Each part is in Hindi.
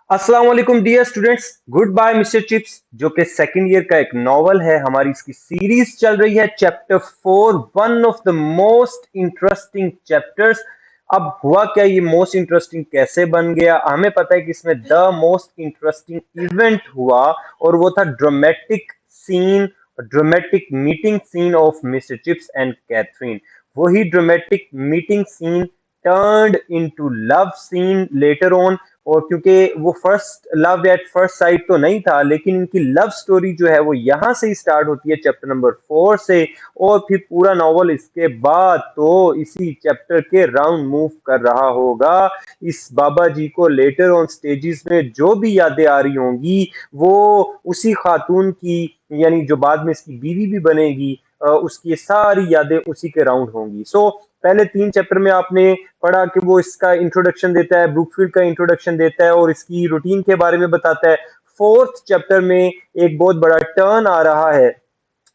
अस्सलाम वालेकुम dear students. Goodbye mister chips जो कि सेकंड ईयर का एक नॉवल है। हमारी इसकी सीरीज चल रही है chapter 4, one of the most interesting chapters. अब हुआ क्या, ये मोस्ट इंटरेस्टिंग कैसे बन गया? हमें पता है कि इसमें द मोस्ट इंटरेस्टिंग इवेंट हुआ और वो था dramatic scene, dramatic meeting scene of mister Chips and Catherine. वही dramatic meeting scene turned into love scene later on. और क्योंकि वो first love at first sight तो नहीं था, लेकिन इनकी लव स्टोरी जो है वो यहां से ही स्टार्ट होती है चैप्टर नंबर 4 से। और फिर पूरा नॉवल इसके बाद तो इसी चैप्टर के राउंड मूव कर रहा होगा। इस बाबा जी को लेटर ऑन स्टेजेस में जो भी यादें आ रही होंगी वो उसी खातून की, यानी जो बाद में इसकी बीवी भी बनेगी, उसकी सारी यादें उसी के राउंड होंगी। सो पहले 3 चैप्टर में आपने पढ़ा कि वो इसका इंट्रोडक्शन देता है, ब्रुकफील्ड का इंट्रोडक्शन देता है और इसकी रूटीन के बारे में बताता है। फोर्थ चैप्टर में एक बहुत बड़ा टर्न आ रहा है,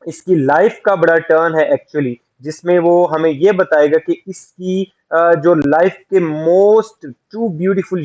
इसकी लाइफ का बड़ा टर्न है एक्चुअली, जिसमें वो हमें ये बताएगा कि इसकी जो लाइफ के टू मोस्ट ब्यूटीफुल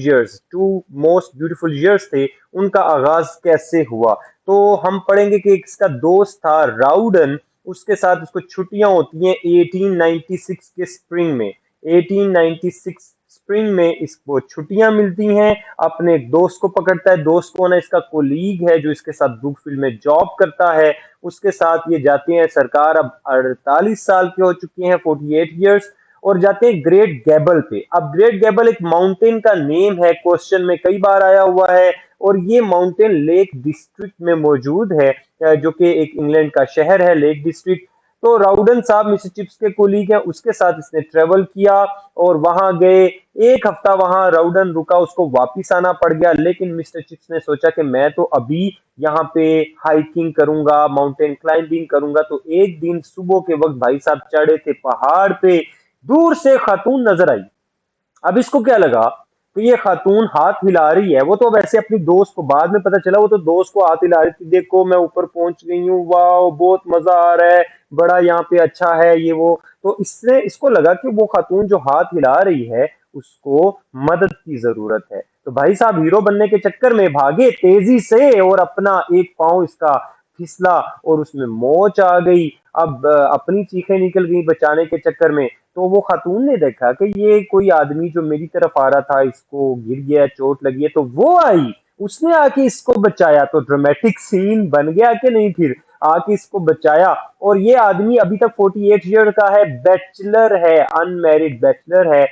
ईयर्स थे, उनका आगाज कैसे हुआ। तो हम पढ़ेंगे कि इसका दोस्त था राउडन, उसके साथ उसको छुट्टियां होती हैं 1896 के स्प्रिंग में। 1896 स्प्रिंग में इसको छुट्टियां मिलती हैं। अपने एक दोस्त को पकड़ता है, दोस्त कौन है? इसका कोलीग है जो इसके साथ ब्रुकफील्ड में जॉब करता है। उसके साथ ये जाते हैं, सरकार अब 48 साल के हो चुके हैं, 48 ईयर्स, और जाते हैं ग्रेट गैबल पे। अब ग्रेट गैबल एक माउंटेन का नेम है, क्वेश्चन में कई बार आया हुआ है, और ये माउंटेन लेक डिस्ट्रिक्ट में मौजूद है, जो कि एक इंग्लैंड का शहर है, लेक डिस्ट्रिक्ट। तो राउडन साहब मिस्टर चिप्स के कोलीग हैं, उसके साथ इसने ट्रेवल किया और वहां गए। एक हफ्ता वहां राउडन रुका, उसको वापिस आना पड़ गया, लेकिन मिस्टर चिप्स ने सोचा कि मैं तो अभी यहाँ पे हाइकिंग करूंगा, माउंटेन क्लाइंबिंग करूंगा। तो एक दिन सुबह के वक्त भाई साहब चढ़े थे पहाड़ पे, दूर से खातून नजर आई। अब इसको क्या लगा कि ये खातून हाथ हिला रही है। वो तो वैसे अपनी दोस्त को, बाद में पता चला वो तो दोस्त को हाथ हिला रही थी, देखो मैं ऊपर पहुंच गई हूँ, वाह बहुत मजा आ रहा है, बड़ा यहाँ पे अच्छा है ये वो। तो इससे इसको लगा कि वो खातून जो हाथ हिला रही है उसको मदद की जरूरत है। तो भाई साहब हीरो बनने के चक्कर में भागे तेजी से और अपना एक पांव इसका फिसला और उसमें मोच आ गई। अब अपनी चीखें निकल गई बचाने के चक्कर में। तो वो खातून ने देखा कि ये कोई आदमी जो मेरी तरफ आ रहा था, इसको गिर गया, चोट लगी है, तो वो आई, उसने आके इसको बचाया। तो ड्रामेटिक सीन बन गया कि नहीं? फिर आके इसको बचाया। और ये आदमी अभी तक 48 ईयर का है, बैचलर है, अनमैरिड बैचलर है।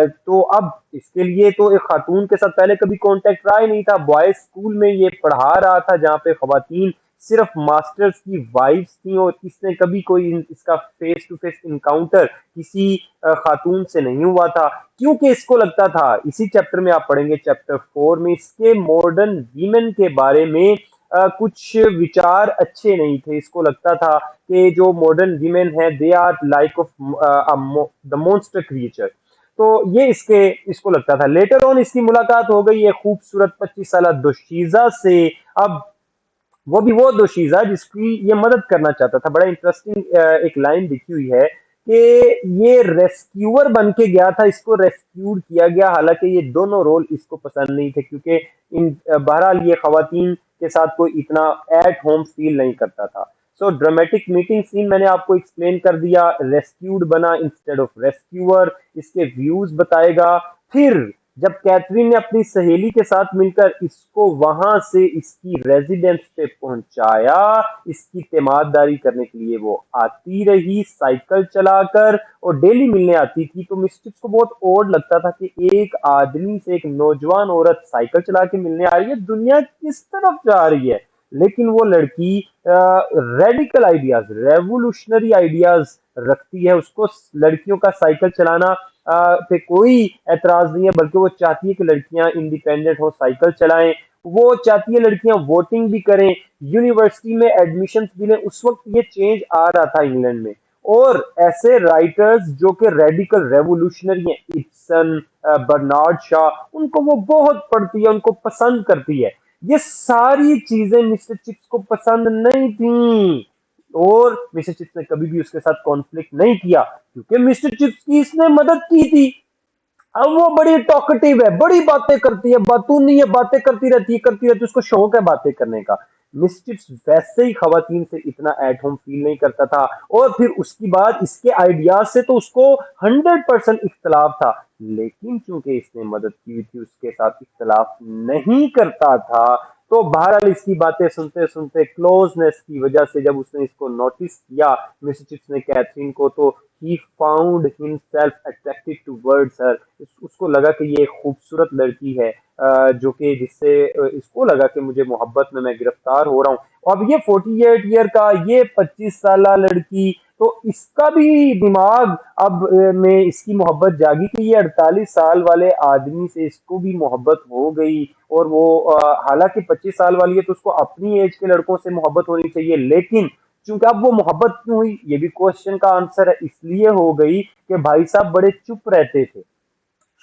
तो अब इसके लिए तो एक खातून के साथ पहले कभी कांटेक्ट रहा ही नहीं था। बॉयज स्कूल में ये पढ़ा रहा था जहाँ पे खवातीन सिर्फ मास्टर्स की वाइफ्स थी, और इसने कभी कोई इसका फेस टू फेस इनकाउंटर किसी खातून से नहीं हुआ था, क्योंकि इसको लगता था, इसी चैप्टर में आप पढ़ेंगे चैप्टर 4 में, इसके मॉडर्न वीमेन के बारे में कुछ विचार अच्छे नहीं थे। इसको लगता था कि जो मॉडर्न वीमेन है they are like of the monster creature. तो ये इसको लगता था। लेटर ऑन इसकी मुलाकात हो गई है खूबसूरत 25 साल दोशीजा से। अब वो भी वो दोशीजा जिसकी ये मदद करना चाहता था। बड़ा इंटरेस्टिंग एक लाइन लिखी हुई है कि ये रेस्क्यूअर बन के गया था, इसको रेस्क्यूड किया गया। हालांकि ये दोनों रोल इसको पसंद नहीं थे, क्योंकि बहरहाल ये खवातीन के साथ कोई इतना एट होम फील नहीं करता था। सो ड्रामेटिक मीटिंग सीन मैंने आपको एक्सप्लेन कर दिया, रेस्क्यूड बना इंस्टेड ऑफ रेस्क्यूअर, इसके व्यूज बताएगा। फिर जब कैथरीन ने अपनी सहेली के साथ मिलकर इसको वहां से इसकी रेजिडेंस पे पहुंचाया, इसकी तीमारदारी करने के लिए वो आती रही साइकिल चलाकर, और डेली मिलने आती थी। तो मिस्टिक्स को बहुत ओड लगता था कि एक आदमी से, एक नौजवान औरत साइकिल चला के मिलने आ रही है, दुनिया किस तरफ जा रही है। लेकिन वो लड़की रेडिकल आइडियाज, रेवोल्यूशनरी आइडियाज रखती है। उसको लड़कियों का साइकिल चलाना पे कोई एतराज नहीं है, बल्कि वो चाहती है कि लड़कियां इंडिपेंडेंट हो, साइकिल चलाएं। वो चाहती है लड़कियां वोटिंग भी करें, यूनिवर्सिटी में एडमिशन भी लें। उस वक्त ये चेंज आ रहा था इंग्लैंड में। और ऐसे राइटर्स जो कि रेडिकल रेवोल्यूशनरी हैं, इब्सन, बर्नार्ड शॉ, उनको वो बहुत पढ़ती है, उनको पसंद करती है। ये सारी चीजें मिस्टर चिप्स को पसंद नहीं थी, और मिस्टर चिप्स ने कभी भी उसके साथ कॉन्फ्लिक्ट नहीं किया, क्योंकि मिस्टर चिप्स की इसने मदद की थी। अब वो बड़ी टॉकेटिव है, बड़ी बातें करती है, बातूं नहीं है, बातें करती रहती है, उसको शौक है बातें करने का। मिस चिप्स वैसे ही खवातीन से इतना एट होम फील नहीं करता था, और फिर उसकी बाद इसके आइडियाज से तो उसको 100% इख्तलाफ था, लेकिन चूंकि इसने मदद की हुई थी उसके साथ इख्तलाफ नहीं करता था। तो बहरहाल इसकी बातें सुनते सुनते क्लोजनेस की वजह से जब उसने इसको नोटिस किया मिस्टर चिप्स ने कैथरीन को, तो he found himself attracted towards हर। उसको लगा कि ये एक खूबसूरत लड़की है, जो कि जिससे इसको लगा कि मुझे मोहब्बत में मैं गिरफ्तार हो रहा हूँ। अब ये 48 ईयर का, ये 25 साल लड़की, तो इसका भी दिमाग अब में इसकी मोहब्बत जागी कि ये 48 साल वाले आदमी से इसको भी मोहब्बत हो गई। और वो हालांकि 25 साल वाली है तो उसको अपनी एज के लड़कों से मोहब्बत होनी चाहिए, लेकिन चूंकि अब वो मोहब्बत क्यों हुई, ये भी क्वेश्चन का आंसर है, इसलिए हो गई कि भाई साहब बड़े चुप रहते थे,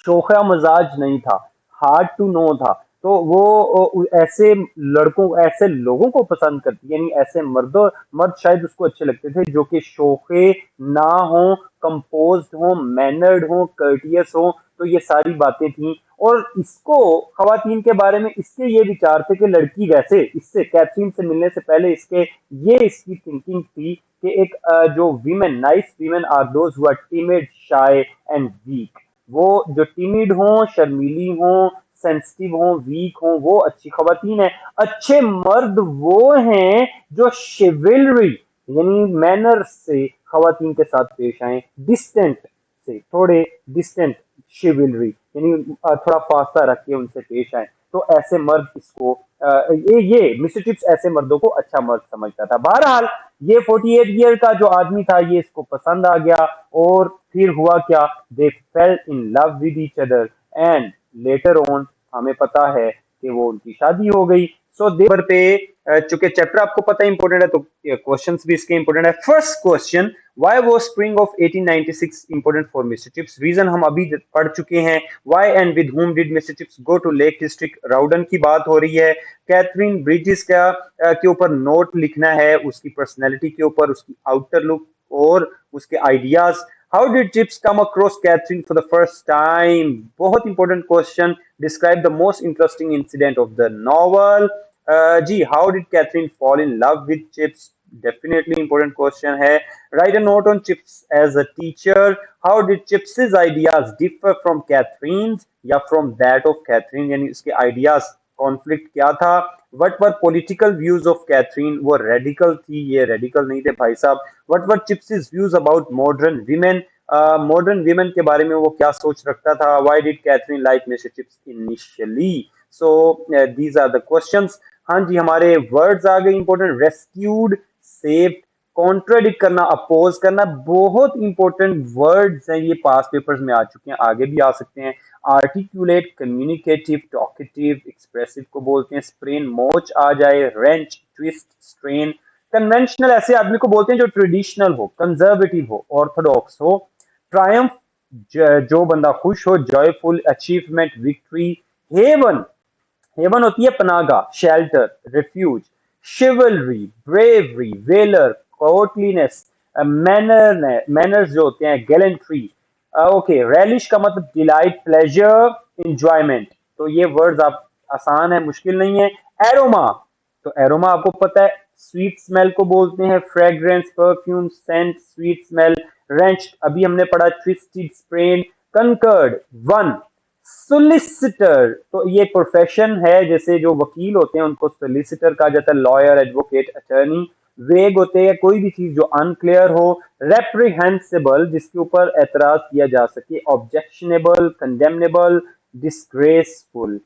शोखा मजाज नहीं था, हार्ड टू नो था। तो वो ऐसे लड़कों, ऐसे लोगों को पसंद करती, यानी ऐसे मर्द शायद उसको अच्छे लगते थे जो कि शोखे ना हो, कंपोज्ड हो, मैनर्ड हो, कर्टियस हो। तो ये सारी बातें थी। और इसको खवातीन के बारे में इसके ये विचार थे कि लड़की, वैसे इससे कैथरीन से मिलने से पहले इसके ये इसकी थिंकिंग थी कि एक जो women, nice women are those who are timid, shy and weak. वो जो टिमिड हो, शर्मीली हो, सेंसिटिव हो, वीक हो, वो अच्छी खवातीन है। अच्छे मर्द वो हैं जो शिविलरी यानी मैनर से खवातीन के साथ पेश आए, डिस्टेंट से, थोड़े डिस्टेंट शिविलरी यानी थोड़ा फासला रख के उनसे पेश आए। तो ऐसे मर्द इसको ये मिस्टर चिप्स ऐसे मर्दों को अच्छा मर्द समझता था। बहरहाल ये 48 ईयर का जो आदमी था ये इसको पसंद आ गया, और फिर हुआ क्या, they fell in love with each other, and later on हमें पता है कि वो उनकी शादी हो गई। सो देवर पे चूंकि चैप्टर आपको पता है इंपॉर्टेंट है, तो क्वेश्चंस भी इसके इंपॉर्टेंट है। First question, why was spring of 1896 important for mister Chips? Reason हम अभी पढ़ चुके हैं। Why and with whom did mister Chips go to lake district? राउडन की बात हो रही है। कैथरीन ब्रिजिस का के ऊपर नोट लिखना है, उसकी पर्सनैलिटी के ऊपर, उसकी आउटर लुक और उसके ideas. How did Chips come across Catherine for the first time? बहुत important question. Describe the most interesting incident of the novel. जी, how did Catherine fall in love with Chips? Definitely important question है। Write a note on Chips as a teacher. How did Chips ideas differ from Catherine या फ्रॉम दैट ऑफ कैथरीन, यानी उसके आइडियाज कॉन्फ्लिक्ट क्या था। What were political views of Catherine? वो रेडिकल थी, ये रेडिकल नहीं थे भाई साहब। What were chips views about modern women? Modern women के बारे में वो क्या सोच रखता था। Why did Catherine like mister chips initially? So these are the questions. हाँ जी, हमारे वर्ड्स आ गए इंपॉर्टेंट। रेस्क्यूड, सेव्ड, कॉन्ट्राडिक्ट करना, अपोज करना, बहुत इंपॉर्टेंट वर्ड्स हैं, ये पास पेपर्स में आ चुके हैं, आगे भी आ सकते हैं। आर्टिकुलेट, कम्युनिकेटिव, टॉकेटिव, एक्सप्रेसिव को बोलते हैं। स्प्रेन, मोच आ जाए। Wrench, twist, strain. कन्वेंशनल ऐसे आदमी को बोलते हैं जो ट्रेडिशनल हो, कंजर्वेटिव हो, ऑर्थोडॉक्स हो। ट्रायम्फ, जो बंदा खुश हो। Joyful, achievement, victory. Heaven, heaven होती है पनागा, shelter, refuge. Chivalry, bravery, valour, courtliness. Manners जो होते हैं, गैलेंट्री। ओके, रेलिश का मतलब डिलाइट, प्लेजर, इंजॉयमेंट। तो ये वर्ड्स आप आसान है, मुश्किल नहीं है। एरोमा, तो एरोमा आपको पता है, स्वीट स्मेल को बोलते हैं। Fragrance, perfume, scent, sweet smell. Wrench अभी हमने पढ़ा। Twisted, sprain. Conquered, won. Solicitor, तो ये प्रोफेशन है, जैसे जो वकील होते हैं उनको सोलिसिटर कहा जाता है, लॉयर, एडवोकेट, अटर्नी। वेग होते हैं कोई भी चीज जो अनक्लियर हो। रेप्रिहेंसिबल, जिसके ऊपर एतराज किया जा सके। Objectionable, condemnable, disgraceful.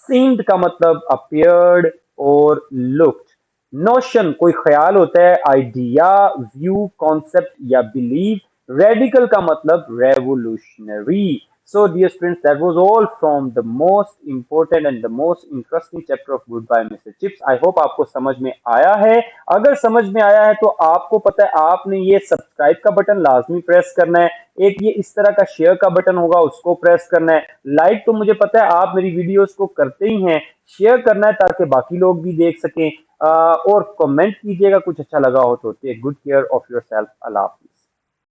सीम्ड का मतलब अपियर्ड और लुक्ड। नोशन कोई ख्याल होता है, आइडिया, व्यू, कॉन्सेप्ट या बिलीव। रेडिकल का मतलब revolutionary. So, dear students, that was all from the most important and the most interesting chapter of Goodbye Mr. Chips. I hope आपको समझ में आया है। अगर समझ में आया है तो आपको पता है आपने ये सब्सक्राइब का बटन लाजमी प्रेस करना है। एक ये इस तरह का शेयर का बटन होगा, उसको प्रेस करना है। लाइक तो मुझे पता है आप मेरी वीडियोस को करते ही हैं, शेयर करना है ताकि बाकी लोग भी देख सकें। और कमेंट कीजिएगा कुछ अच्छा लगा हो तो। Take good care of yourself. अल्लाह हाफिज।